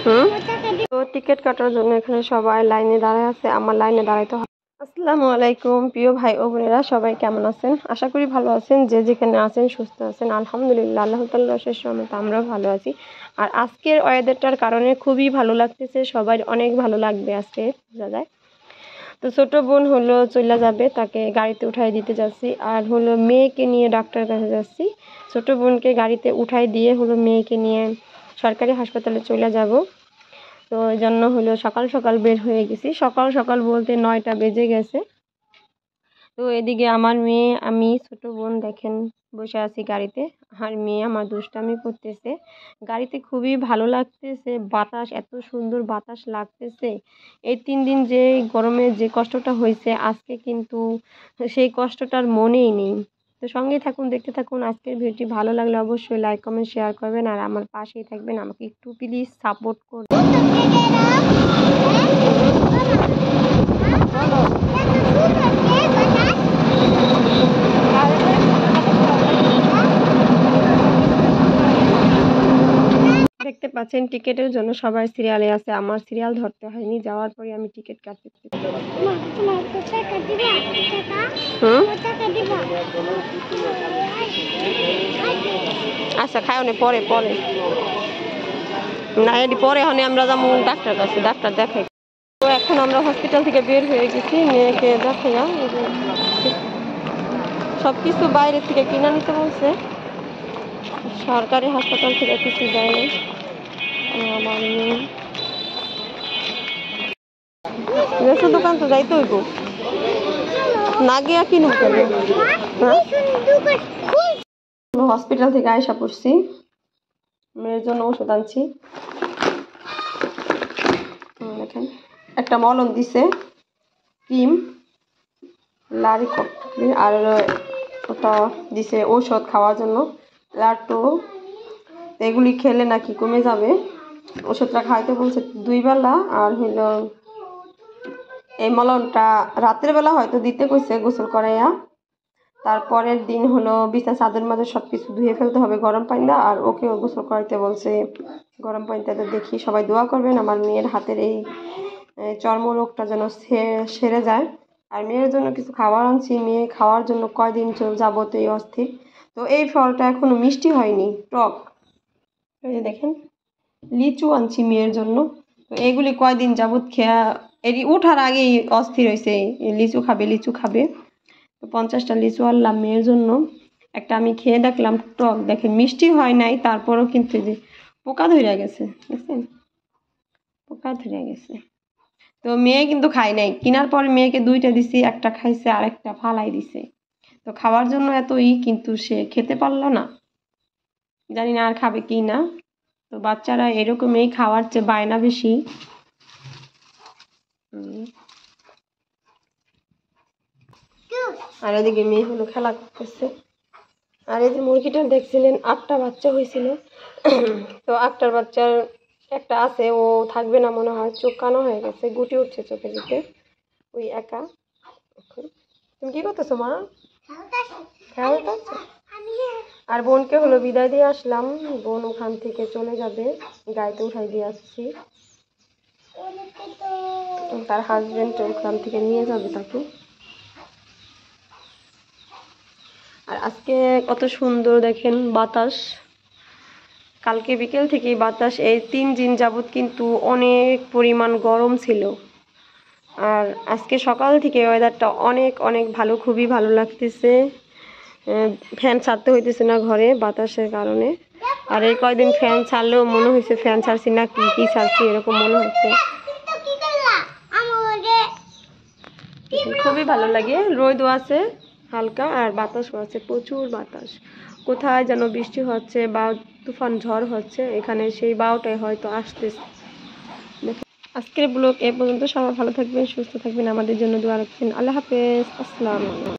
হুম, তো টিকিট কাটার জন্য এখানে সবাই লাইনে দাঁড়ায় আছে, আমার লাইনে দাঁড়াইতে হবে। আসসালামু আলাইকুম প্রিয় ভাই ও বোনেরা, সবাই কেমন আছেন? আশা করি ভালো আছেন, যে যেখানে আছেন সুস্থ আছেন। আলহামদুলিল্লাহ, আল্লাহ তাআলার অশেষ রহমতে আমরাও ভালো আছি। আর আজকের ওয়েদারটার কারণে খুবই ভালো লাগতেছে, সবাই অনেক ভালো লাগবে আজকে বোঝা যায়। তো ছোট বোন হলো চলে যাবে, তাকে গাড়িতে উঠাই দিতে যাচ্ছি। আর হলো মেয়েকে নিয়ে ডাক্তার কাছে যাচ্ছি। ছোট বোনকে গাড়িতে উঠাই দিয়ে হলো মেয়েকে নিয়ে সরকারি হাসপাতালে চলে যাব। তো ওই জন্য হলো সকাল সকাল বের হয়ে গেছি। সকাল সকাল বলতে 9টা বেজে গেছে। তো এদিকে আমার মেয়ে, আমি, ছোট বোন দেখেন বসে আছি গাড়িতে। আর মেয়ে আমার দুষ্টামি করতেছে। গাড়িতে খুবই ভালো লাগতেছে, বাতাস এত সুন্দর বাতাস লাগতেছে। এই 3 দিন যে গরমে যে কষ্টটা হয়েছে, আজকে কিন্তু সেই কষ্টটার মনেই নেই। তো সঙ্গে থাকুন, দেখতে থাকুন। আজকের ভিডিওটি ভালো লাগলে অবশ্যই লাইক কমেন্ট শেয়ার করবেন, আর আমার পাশেই থাকবেন। আমাকে একটু প্লিজ সাপোর্ট করবেন। দেখতে পাচ্ছেন টিকিটের জন্য সবাই সিরিয়ালে আছে, আমার সিরিয়াল ধরতে হয়নি। যাওয়ার পরে আমি টিকিট কাটতে। আচ্ছা খাও নে, পরে পরে না, এটি পরে হনে আমরা যাবো ডাক্তার কাছে, ডাক্তার দেখাই। তো এখন আমরা হসপিটাল থেকে বের হয়ে গেছি, মেয়েকে দেখাইয়া সব কিছু বাইরে থেকে কিনে নিতে বলছে। সরকারি হাসপাতাল থেকে কিছু দেয় না। আমার মেয়ে দোকান তো যাইতে হইব, না গিয়া কিনুম কেন। হসপিটাল থেকে আয়সা পড়ছি, মেয়ের জন্য ওষুধ আনছি। দেখেন একটা মলম দিছে, ক্রিম, লারিক, আর ওটা দিছে ঔষধ খাওয়ার জন্য, লাট্টু। এগুলি খেলে নাকি কমে যাবে। ওষুধটা খাইতে বলছে 2 বেলা। আর হইল এই মলমটা রাতের বেলা হয়তো দিতে কইছে গোসল করাইয়া। তারপরের দিন হলো বিছানা চাদর মাঝে সব কিছু ধুয়ে ফেলতে হবে গরম পানি দিয়ে। আর ওকেও গোসল করাইতে বলছে গরম পানিতে। দেখি সবাই দোয়া করবেন আমার মেয়ের হাতের এই চর্মরোগটা যেন সেরে যায়। আর মেয়ের জন্য কিছু খাবার আনছি, মেয়ে খাওয়ার জন্য কয়দিন যাবত এই অস্থির। তো এই ফলটা এখনো মিষ্টি হয়নি, টক। এই যে দেখেন লিচু আনছি মেয়ের জন্য। তো এগুলি কয়দিন যাবত খেয়া এটি ওঠার আগেই অস্থির হয়েছে, লিচু খাবে লিচু খাবে। তো 50টা লিচু আনলাম মেয়ের জন্য। একটা আমি খেয়ে দেখলাম, টক। দেখেন মিষ্টি হয় নাই, তারপরও কিন্তু যে পোকা ধরে গেছে, দেখছেন পোকা ধরে গেছে। তো মেয়ে কিন্তু খায় নাই, কেনার পরে মেয়েকে 2টা দিছি, একটা খাইছে আর একটা ফালাই দিছে। তো খাওয়ার জন্য এতই, কিন্তু সে খেতে পারলো না, জানি না আর খাবে কি না। তো বাচ্চারা এরকমই, খাওয়ার চেয়ে বায়না বেশি। আর এদিকে মেয়ে হলো খেলা করতেছে। আর এই যে মুরগিটা দেখছিলেন, 8টা বাচ্চা হয়েছিল। তো 8টার বাচ্চার একটা আছে, ও থাকবে না মনে হয়, চোখ কানো হয়ে গেছে, গুটি উঠছে চোখে দিতে, ওই একা। তুমি কি করতেছো মা? খেলতেছো? আর বোনকে হলো বিদায় দিয়ে আসলাম, বোন ওখান থেকে চলে যাবে, গাড়িতে উঠাই দিয়ে আসছি। তার হাজবেন্ড ওখান থেকে নিয়ে যাবে তাকে। আর আজকে কত সুন্দর দেখেন বাতাস, কালকে বিকেল থেকেই বাতাস। এই 3 দিন যাবত কিন্তু অনেক পরিমাণ গরম ছিল। আর আজকে সকাল থেকে ওয়েদারটা অনেক অনেক ভালো, খুবই ভালো লাগতেছে। ফ্যান ছাড়তে হইতেছে না ঘরে বাতাসের কারণে। আর এই কয়দিন ফ্যান ছাড়লেও মনে হয়েছে ফ্যান ছাড়ছি না কি ছাড়ছি, এরকম মনে হচ্ছে। খুবই ভালো লাগে, রোদও আছে হালকা আর বাতাসও আছে, প্রচুর বাতাস। কোথায় যেন বৃষ্টি হচ্ছে বা তুফান ঝড় হচ্ছে, এখানে সেই বাওটাই হয়তো আসতেছে। আজকের ব্লগ এ পর্যন্ত। সবাই ভালো থাকবেন, সুস্থ থাকবেন, আমাদের জন্য দোয়া রাখবেন। আল্লাহ হাফেজ, আসসালামু আলাইকুম।